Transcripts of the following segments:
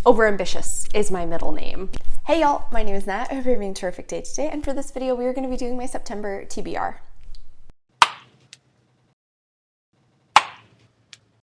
Overambitious is my middle name. Hey y'all, my name is Nat. I hope you're having a terrific day today, and for this video we are going to be doing my September TBR.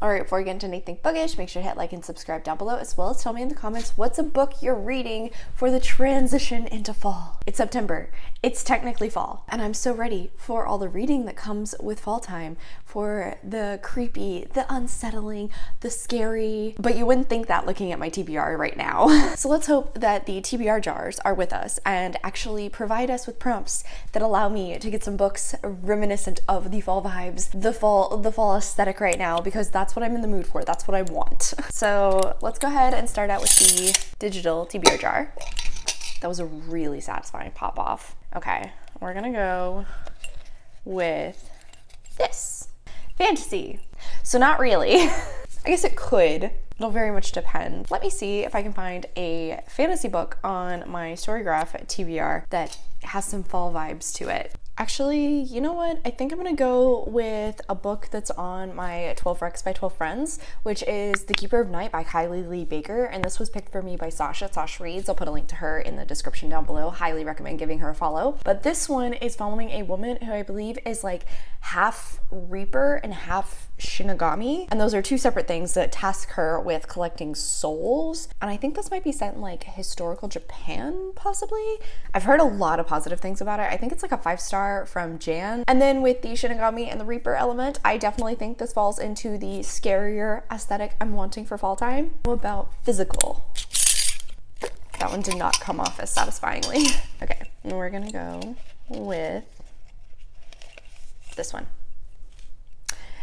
Alright, before we get into anything bookish, make sure to hit like and subscribe down below, as well as tell me in the comments what's a book you're reading for the transition into fall. It's September. It's technically fall, and I'm so ready for all the reading that comes with fall time, for the creepy, the unsettling, the scary, but you wouldn't think that looking at my TBR right now. So let's hope that the TBR jars are with us and actually provide us with prompts that allow me to get some books reminiscent of the fall vibes, the fall aesthetic right now, because that's what I'm in the mood for. That's what I want. So let's go ahead and start out with the digital TBR jar. That was a really satisfying pop off. Okay, we're gonna go with this. Fantasy. So not really. I guess it could. It'll very much depend. Let me see if I can find a fantasy book on my Storygraph TBR that has some fall vibes to it. Actually, you know what? I think I'm gonna go with a book that's on my 12 Recs by 12 Friends, which is The Keeper of Night by Kylie Lee Baker, and this was picked for me by Sasha. Sasha Reads. I'll put a link to her in the description down below. Highly recommend giving her a follow. But this one is following a woman who I believe is like half Reaper and half Shinigami, and those are two separate things that task her with collecting souls. And I think this might be set in like historical Japan, possibly. I've heard a lot of positive things about it. I think it's like a 5-star from Jan. And then with the Shinigami and the Reaper element, I definitely think this falls into the scarier aesthetic I'm wanting for fall time. What about physical? That one did not come off as satisfyingly. Okay, and we're gonna go with this one.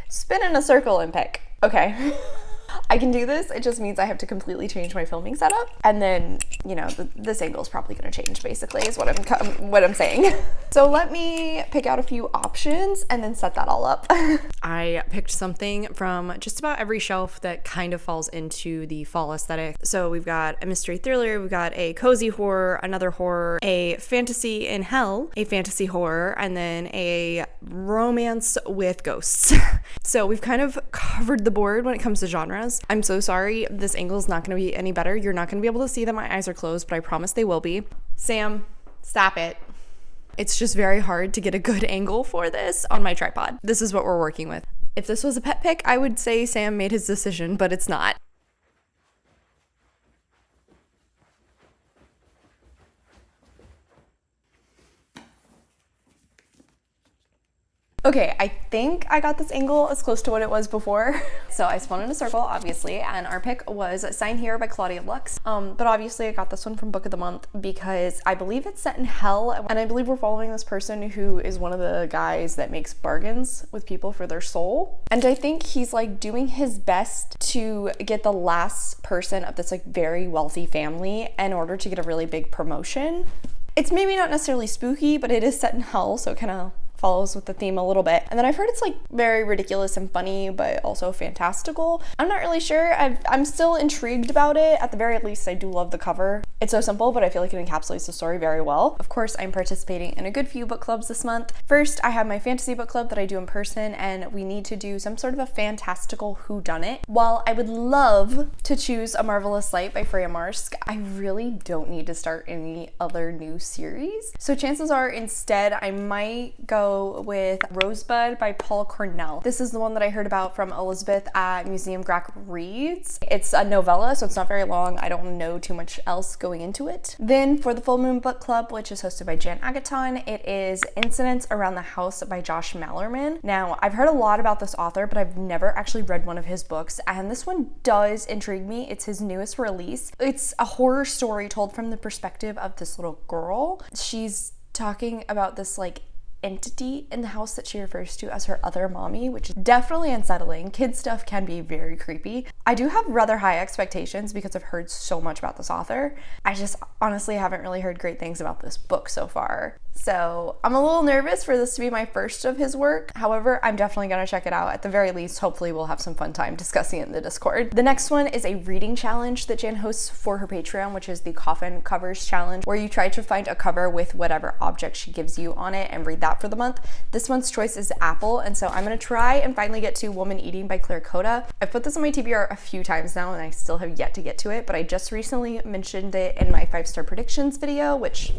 Spin in a circle and pick. Okay. I can do this. It just means I have to completely change my filming setup, and then, you know, this angle is probably going to change, basically, is what I'm saying. So let me pick out a few options and then set that all up. I picked something from just about every shelf that kind of falls into the fall aesthetic. So we've got a mystery thriller, we've got a cozy horror, another horror, a fantasy in hell, a fantasy horror, and then a romance with ghosts. So we've kind of covered the board when it comes to genres. I'm so sorry, this angle is not going to be any better. You're not going to be able to see that my eyes are closed, but I promise they will be. Sam, stop it. It's just very hard to get a good angle for this on my tripod. This is what we're working with. If this was a pet pick, I would say Sam made his decision, but it's not. Okay, I think I got this angle as close to what it was before. So I spun in a circle, obviously, and our pick was Sign Here by Claudia Lux. But obviously I got this one from Book of the Month because I believe it's set in hell, and I believe we're following this person who is one of the guys that makes bargains with people for their soul. And I think he's like doing his best to get the last person of this like very wealthy family in order to get a really big promotion. It's maybe not necessarily spooky, but it is set in hell, so it kind of follows with the theme a little bit. And then I've heard it's like very ridiculous and funny, but also fantastical. I'm not really sure. I'm still intrigued about it. At the very least, I do love the cover. It's so simple, but I feel like it encapsulates the story very well. Of course, I'm participating in a good few book clubs this month. First, I have my fantasy book club that I do in person, and we need to do some sort of a fantastical whodunit. While I would love to choose A Marvelous Light by Freya Marsk, I really don't need to start any other new series. So chances are instead I might go with Rosebud by Paul Cornell. This is the one that I heard about from Elizabeth at Museum Grack Reads. It's a novella, so it's not very long. I don't know too much else going into it. Then for the Full Moon Book Club, which is hosted by Jan Agaton, it is Incidents Around the House by Josh Mallerman. Now, I've heard a lot about this author, but I've never actually read one of his books, and this one does intrigue me. It's his newest release. It's a horror story told from the perspective of this little girl. She's talking about this like entity in the house that she refers to as her other mommy, which is definitely unsettling. Kid stuff can be very creepy. I do have rather high expectations because I've heard so much about this author. I just honestly haven't really heard great things about this book so far. So I'm a little nervous for this to be my first of his work. However, I'm definitely gonna check it out. At the very least, hopefully we'll have some fun time discussing it in the Discord. The next one is a reading challenge that Jan hosts for her Patreon, which is the Coffin Covers Challenge, where you try to find a cover with whatever object she gives you on it and read that for the month. This month's choice is apple, and so I'm gonna try and finally get to Woman Eating by Claire Coda. I've put this on my TBR a few times now and I still have yet to get to it, but I just recently mentioned it in my 5-star predictions video, which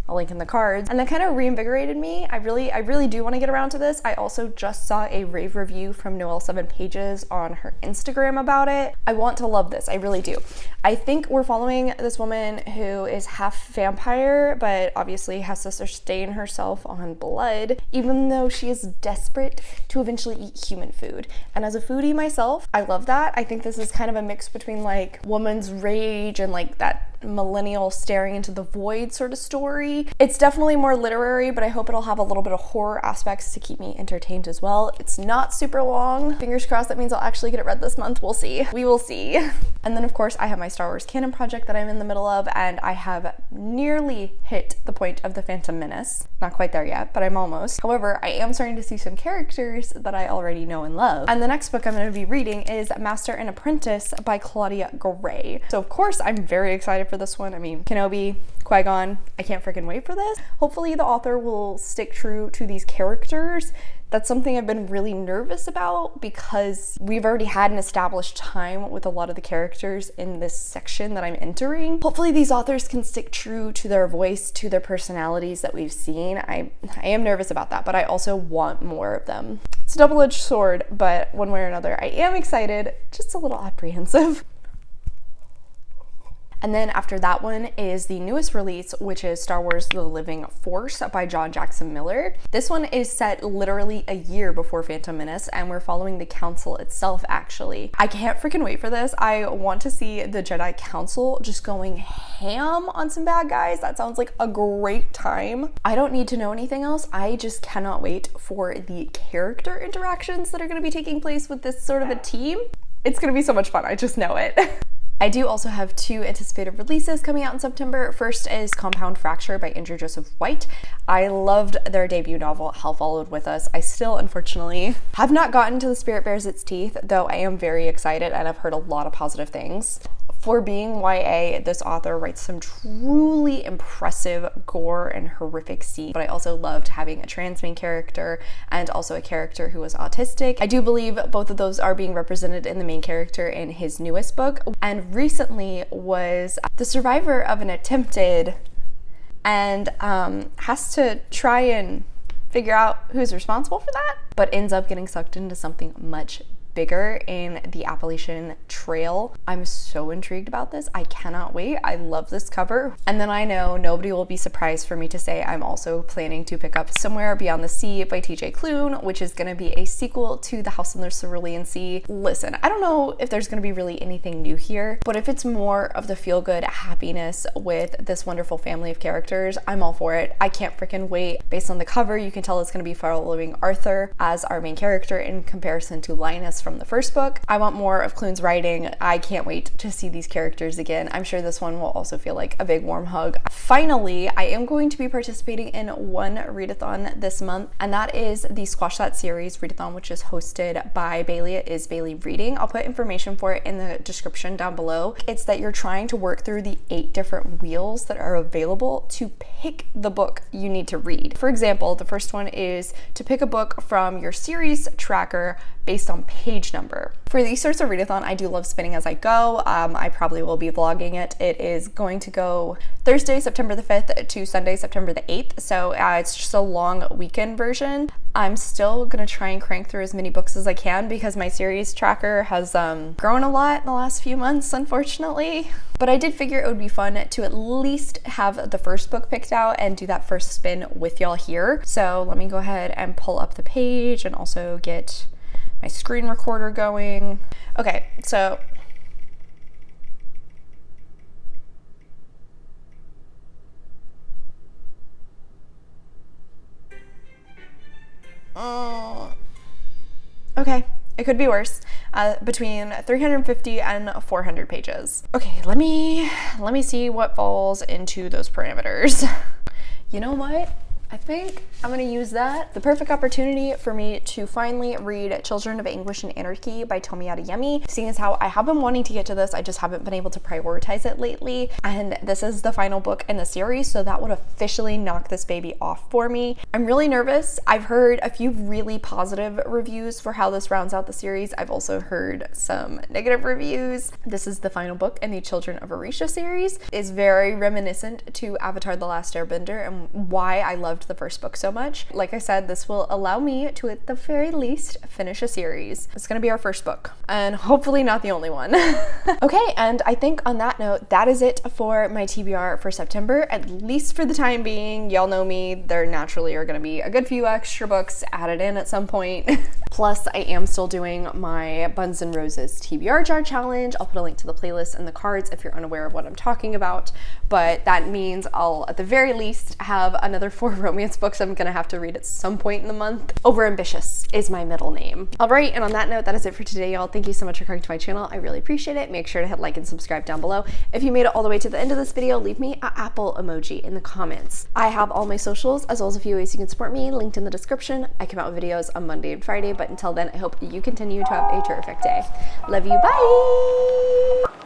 I'll link in the cards, and that kind of reinvigorated me. I really do want to get around to this. I also just saw a rave review from Noelle 7 Pages on her Instagram about it. I want to love this, I really do. I think we're following this woman who is half vampire, but obviously has to sustain herself on blood, even though she is desperate to eventually eat human food. And as a foodie myself, I love that. I think this is kind of a mix between like woman's rage and like that millennial staring into the void sort of story. It's definitely more literary, but I hope it'll have a little bit of horror aspects to keep me entertained as well. It's not super long. Fingers crossed that means I'll actually get it read this month. We'll see. We will see. And then of course I have my Star Wars canon project that I'm in the middle of, and I have nearly hit the point of the Phantom Menace. Not quite there yet, but I'm almost. However, I am starting to see some characters that I already know and love. And the next book I'm going to be reading is Master and Apprentice by Claudia Gray. So of course I'm very excited for this one. I mean, Kenobi, Qui-Gon, I can't freaking wait for this. Hopefully the author will stick true to these characters. That's something I've been really nervous about because we've already had an established time with a lot of the characters in this section that I'm entering. Hopefully these authors can stick true to their voice, to their personalities that we've seen. I am nervous about that, but I also want more of them. It's a double-edged sword, but one way or another, I am excited, just a little apprehensive. And then after that one is the newest release, which is Star Wars The Living Force by John Jackson Miller. This one is set literally a year before Phantom Menace, and we're following the Council itself, actually. I can't freaking wait for this. I want to see the Jedi Council just going ham on some bad guys. That sounds like a great time. I don't need to know anything else. I just cannot wait for the character interactions that are going to be taking place with this sort of a team. It's going to be so much fun. I just know it. I do also have 2 anticipated releases coming out in September. First is Compound Fracture by Andrew Joseph White. I loved their debut novel, Hell Followed With Us. I still, unfortunately, have not gotten to The Spirit Bears Its Teeth, though I am very excited and I've heard a lot of positive things. For being YA, this author writes some truly impressive gore and horrific scenes, but I also loved having a trans main character and also a character who was autistic. I do believe both of those are being represented in the main character in his newest book, and recently was the survivor of an attempted and has to try and figure out who's responsible for that, but ends up getting sucked into something much bigger in the Appalachian Trail. I'm so intrigued about this. I cannot wait. I love this cover. And then I know nobody will be surprised for me to say I'm also planning to pick up Somewhere Beyond the Sea by TJ Klune, which is going to be a sequel to The House in the Cerulean Sea. Listen, I don't know if there's going to be really anything new here, but if it's more of the feel-good happiness with this wonderful family of characters, I'm all for it. I can't freaking wait. Based on the cover, you can tell it's going to be following Arthur as our main character in comparison to Linus from the first book. I want more of Klune's writing. I can't wait to see these characters again. I'm sure this one will also feel like a big warm hug. Finally, I am going to be participating in one readathon this month, and that is the Squash That Series readathon, which is hosted by Bailey at Is Bailey Reading. I'll put information for it in the description down below. It's that you're trying to work through the 8 different wheels that are available to pick the book you need to read. For example, the first one is to pick a book from your series tracker based on page number. For these sorts of readathon, I do love spinning as I go. I probably will be vlogging it. It is going to go Thursday, September the 5th to Sunday, September the 8th. So it's just a long weekend version. I'm still gonna try and crank through as many books as I can because my series tracker has grown a lot in the last few months, unfortunately. But I did figure it would be fun to at least have the first book picked out and do that first spin with y'all here. So let me go ahead and pull up the page and also get my screen recorder going. Okay, so okay, it could be worse. Between 350 and 400 pages. Okay, let me see what falls into those parameters. You know what? I think I'm gonna use that. The perfect opportunity for me to finally read Children of Anguish and Anarchy by Tomi Adeyemi, seeing as how I have been wanting to get to this, I just haven't been able to prioritize it lately, and this is the final book in the series, so that would officially knock this baby off for me. I'm really nervous. I've heard a few really positive reviews for how this rounds out the series. I've also heard some negative reviews. This is the final book in the Children of 𝗖liche series. It's very reminiscent to Avatar: The Last Airbender and why I loved the first book so much. Like I said, this will allow me to, at the very least, finish a series. It's gonna be our first book, and hopefully not the only one. Okay, and I think on that note, that is it for my TBR for September, at least for the time being. Y'all know me, there naturally are gonna be a good few extra books added in at some point. Plus, I am still doing my Buns and Roses TBR jar challenge. I'll put a link to the playlist in the cards if you're unaware of what I'm talking about, but that means I'll at the very least have another 4 romance books I'm gonna have to read at some point in the month. Overambitious is my middle name. All right, and on that note, that is it for today, y'all. Thank you so much for coming to my channel. I really appreciate it. Make sure to hit like and subscribe down below. If you made it all the way to the end of this video, leave me an apple emoji in the comments. I have all my socials as well as a few ways you can support me linked in the description. I come out with videos on Monday and Friday, but until then, I hope you continue to have a terrific day. Love you, bye!